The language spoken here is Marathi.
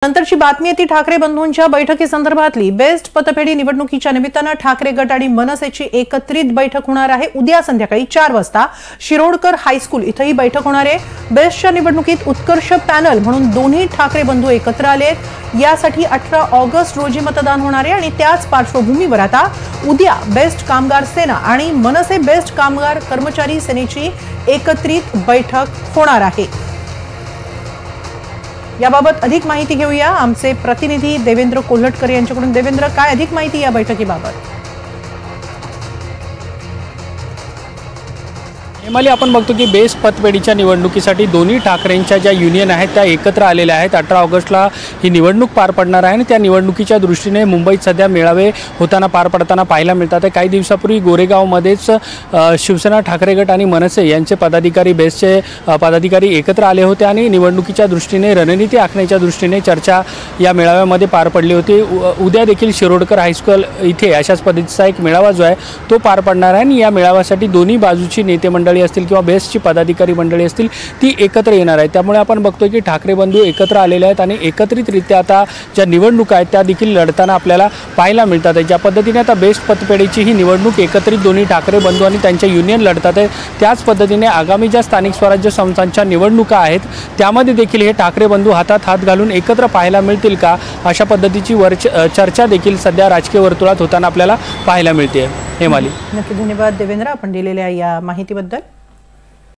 नंतरची बातमी आहे ती ठाकरे बंधूंच्या बैठकीसंदर्भातली। बेस्ट पतपेढी निवडणुकीच्या निमित्तानं ठाकरे गट आणि मनसेची एकत्रित बैठक होणार आहे। उद्या संध्याकाळी 4 वाजता शिरोडकर हायस्कूल इथे ही बैठक होणार आहे। बेस्टच्या निवडणुकीत उत्कर्ष पॅनल म्हणून दोन्ही ठाकरे बंधू एकत्र आलेत। यासाठी 18 ऑगस्ट रोजी मतदान होणार आहे आणि त्याच पार्श्वभूमीवर आता उद्या बेस्ट कामगार सेना आणि मनसे बेस्ट कामगार कर्मचारी सेनेची एकत्रित बैठक होणार आहे। याबाबत अधिक माहिती घेऊया आमचे प्रतिनिधी देवेंद्र कोल्हटकर यांच्याकडून। देवेंद्र, काय अधिक माहिती या बैठकीबाबत? हेमाली, आपण बघतो की बेस्ट पतपेढीच्या निवडणुकीसाठी दोन्ही ठाकरेंच्या ज्या युनियन आहेत त्या एकत्र आलेल्या आहेत। 18 ऑगस्टला ही निवडणूक पार पडणार आहे आणि त्या निवडणुकीच्या दृष्टीने मुंबईत सध्या मेळावे होताना पार पडताना पाहायला मिळतात। काही दिवसापूर्वी गोरेगावमध्येच शिवसेना, ठाकरे गट आणि मनसे यांचे पदाधिकारी, बेस्टचे पदाधिकारी एकत्र आले होते आणि निवडणुकीच्या दृष्टीने रणनीती आखण्याच्या दृष्टीने चर्चा या मेळाव्यामध्ये पार पडली होती। उद्या देखील शिरोडकर हायस्कूल इथे अशाच पद्धतीचा एक मेळावा जो आहे तो पार पडणार आहे आणि या मेळाव्यासाठी दोन्ही बाजूची नेते मंडळी असतील किंवा बेस्टची पदाधिकारी मंडळी असतील ती एकत्र येणार आहे। त्यामुळे आपण बघतोय की ठाकरे बंधू एकत्र आलेले आहेत आणि एकत्रितरित्या आता ज्या निवडणुका आहेत त्या देखील लढताना आपल्याला पाहायला मिळतात आहे। ज्या पद्धतीने आता बेस्ट पतपेढीची ही निवडणूक एकत्रित दोन्ही ठाकरे बंधू आणि त्यांच्या युनियन लढतात आहे, त्याच पद्धतीने आगामी ज्या स्थानिक स्वराज्य संस्थांच्या निवडणुका आहेत त्यामध्ये देखील हे ठाकरे बंधू हातात हात घालून एकत्र पाहायला मिळतील का, अशा पद्धतीची चर्चा देखील सध्या राजकीय वर्तुळात होताना आपल्याला पाहायला मिळते। हेमाली, नक्की धन्यवाद देवेंद्र, आपण दिलेल्या या माहितीबद्दल।